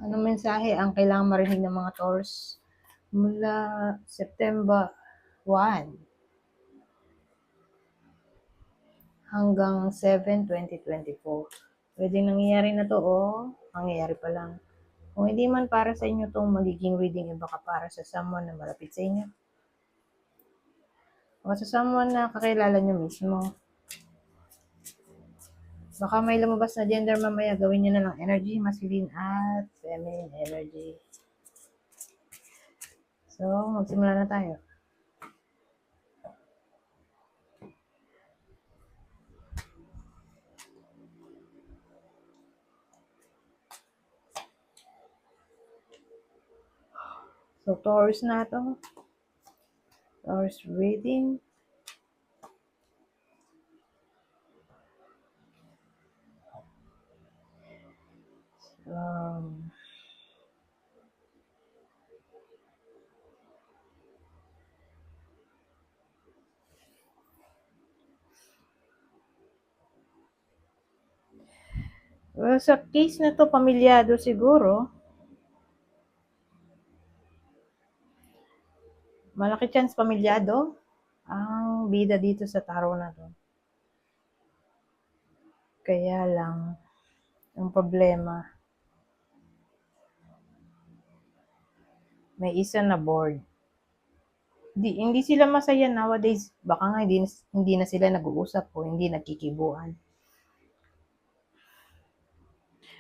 Anong mensahe ang kailangang marinig ng mga Taurus mula September 1 hanggang 7, 2024? Pwedeng nangyayari na to o nangyayari pa lang. Kung hindi man para sa inyo itong magiging reading, baka para sa someone na malapit sa inyo. O sa someone na kakilala nyo mismo. Baka may lumabas na gender mamaya, gawin nyo na lang energy, masculine at feminine energy. So, magsimula na tayo. So, Taurus na to. Taurus reading. Well, sa case na to, pamilyado siguro. Malaki chance pamilyado ang bida dito sa tarot na to. Kaya lang, ang problema, may isa na bored. Hindi sila masaya nowadays. Baka nga hindi na sila nag-uusap o hindi nagkikibuan.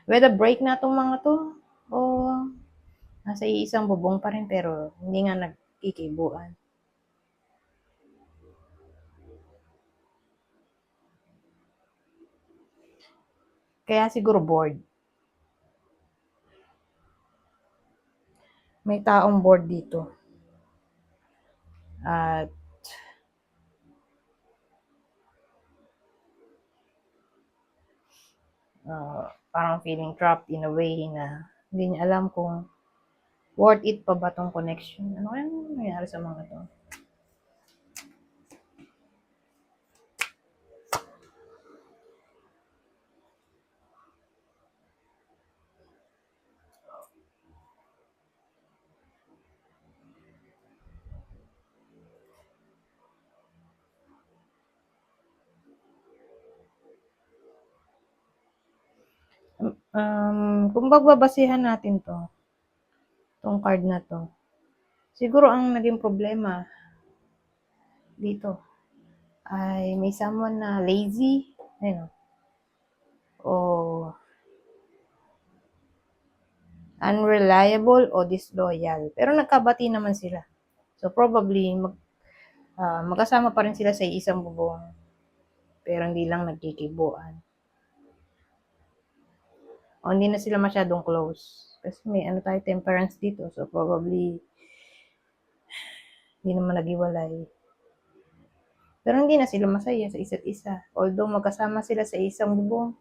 Whether break na itong mga to o nasa iisang bubong pa rin pero hindi nga nagkikibuan. Kaya siguro bored. May taong bored dito. At parang feeling trapped in a way na hindi niya alam kung worth it pa ba tong connection. Ano kaya nangyayari sa mga to? Kung bagbabasihan natin tong card na to, siguro ang naging problema dito ay may someone na lazy, o unreliable o disloyal. Pero nagkabati naman sila. So probably magkasama pa rin sila sa isang bubong. Pero hindi lang nagkikibuan. O hindi na sila masyadong close. Kasi may temperance dito. So probably hindi naman naghiwalay. Pero hindi na sila masaya sa isa't isa. Although magkasama sila sa isang bubong.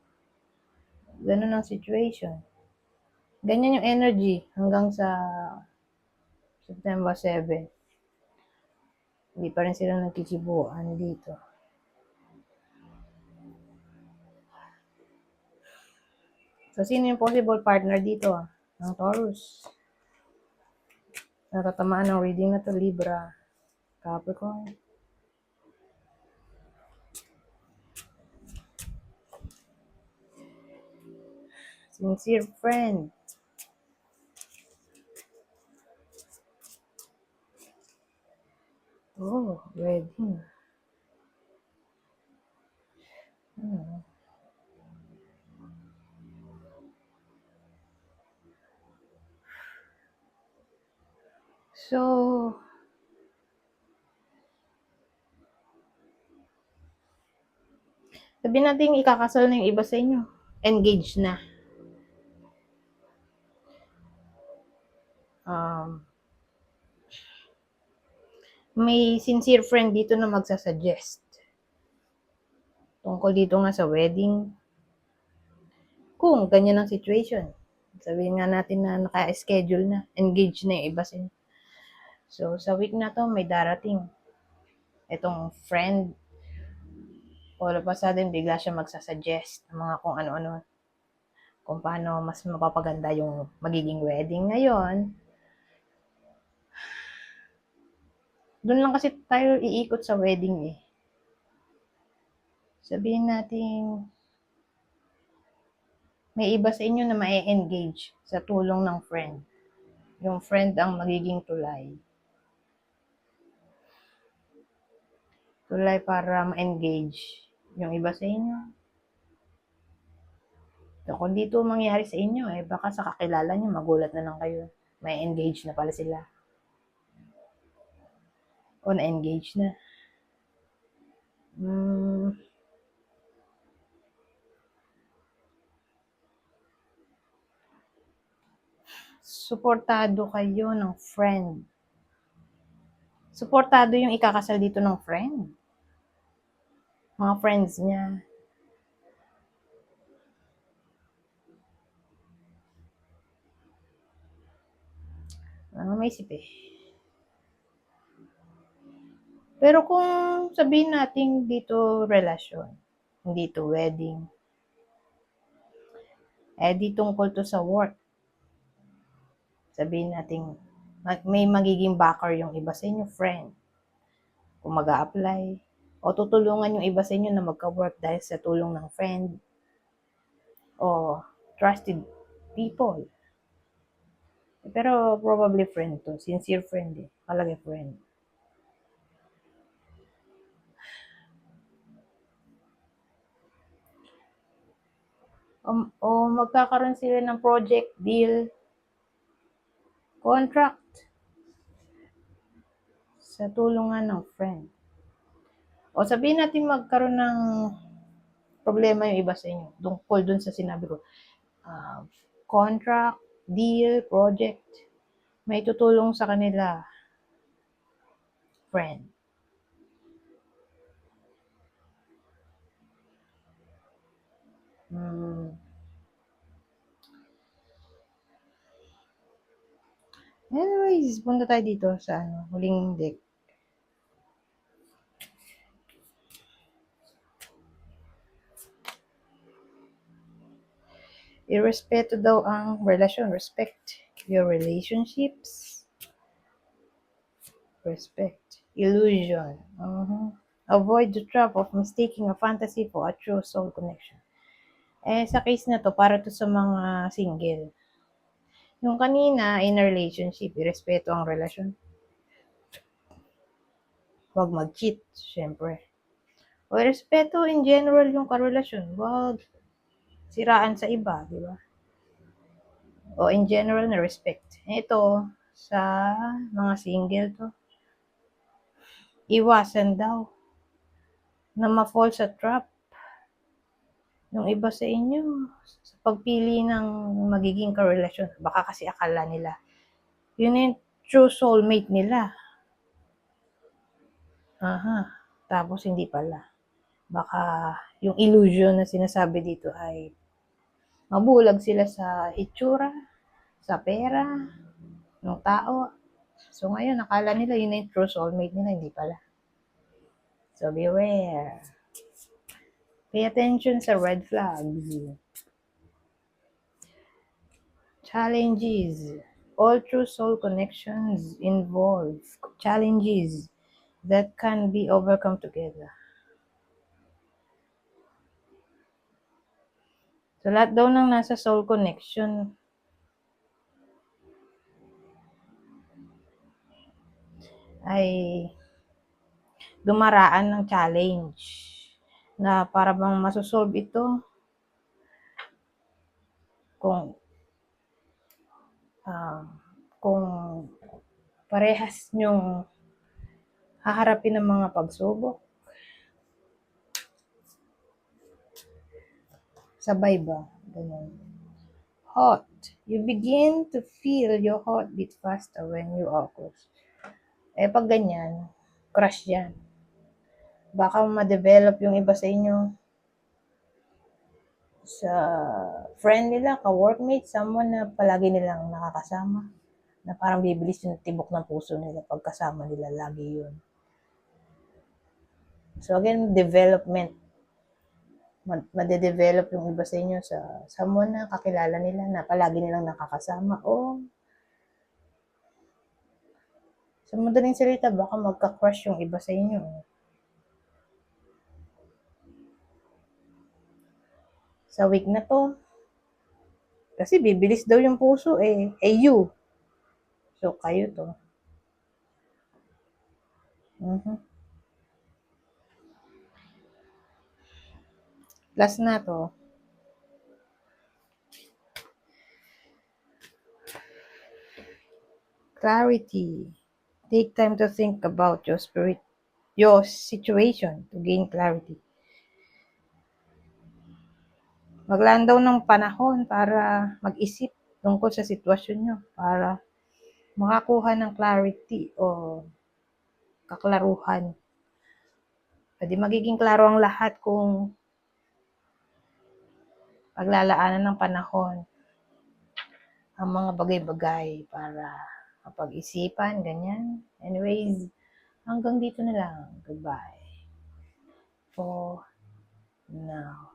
Ganun ang situation. Ganyan yung energy hanggang sa September 7. Hindi pa rin sila nagkikibuan dito. So, sino yung possible partner dito? Ng Taurus. Natatamaan ng reading na to, Libra, Capricorn. Sincere friend. Oh, wedding. So, sabi natin ikakasal na yung iba sa inyo. Engaged na. May sincere friend dito na magsasuggest. Tungkol dito nga sa wedding. Kung ganyan ang situation. Sabihin nga natin na naka-schedule na. Engaged na yung iba sa inyo. So, sa week na to, may darating. Itong friend, all of a sudden, bigla siya magsasuggest ng mga kung ano-ano. kung paano mas mapapaganda yung magiging wedding ngayon. Doon lang kasi tayo iikot sa wedding eh. Sabihin natin, may iba sa inyo na ma-engage sa tulong ng friend. Yung friend ang magiging tulay. Tulay para ma-engage yung iba sa inyo. So, kung dito mangyari sa inyo, baka sa kakilala nyo, magulat na lang kayo. May engage na pala sila. O na-engage na. Suportado kayo ng friend. Suportado yung ikakasal dito ng friend. Mga friends niya. May isip eh. Pero kung sabihin natin dito relasyon, hindi to wedding, di tungkol to sa work. Sabihin natin, may magiging backer yung iba sa inyo, friend. Kung mag-a-apply, o tutulungan yung iba sa inyo na magka-work dahil sa tulong ng friend, o trusted people. Pero probably friend to, sincere friend eh, palagi friend. O magkakaroon sila ng project, deal, contract sa tulungan ng friend. O sabihin natin magkaroon ng problema yung iba sa inyo, tungkol dun sa sinabi ko. Contract, deal, project, may tutulong sa kanila, friend. Anyways, punta tayo dito sa huling deck. Irespeto daw ang relasyon. Respect your relationships. Respect. Illusion. Avoid the trap of mistaking a fantasy for a true soul connection. Sa case na to, para to sa mga single. Yung kanina, in a relationship, irespeto ang relasyon. Huwag mag-cheat, syempre. O irespeto in general yung karelasyon. Huwag siraan sa iba, di ba? O in general na respect. Ito, sa mga single to, iwasan daw na ma-fall sa trap yung iba sa inyo sa pagpili ng magiging karelasyon. Baka kasi akala nila yun yung true soulmate nila. Tapos hindi pala. Baka yung illusion na sinasabi dito ay mabulag sila sa itsura, sa pera, ng tao. So ngayon, nakala nila yun yung true soulmate nila, hindi pala. So beware. Pay attention sa red flags. Challenges. All true soul connections involve challenges that can be overcome together. So lahat daw ng nasa soul connection ay dumaraan ng challenge na para bang masosolve ito kung parehas nyong haharapin ng mga pagsubok. Sabay ba? Ganun. Hot. You begin to feel your heartbeat faster when you are close. Pag ganyan, crush yan. Baka ma-develop yung iba sa inyo sa friend nila, ka-workmate, someone na palagi nilang nakakasama, na parang bibilis yung tibok ng puso nila pagkasama nila, lagi yun. So again, development. Madedevelop yung iba sa inyo sa someone na kakilala nila na palagi nilang nakakasama o sa madaling salita, baka magka-crush yung iba sa inyo. Sa week na to. Kasi bibilis daw yung puso eh. Eh you. So kayo to. Mhm. Last na to. Clarity. Take time to think about your situation to gain clarity. Maglaan daw ng panahon para mag-isip tungkol sa sitwasyon nyo para makakuha ng clarity o kaklaruhan. Pwede magiging klaro ang lahat kung paglalaanan ng panahon ang mga bagay-bagay para mapag-isipan, ganyan. Anyways, hanggang dito na lang. Goodbye. For now.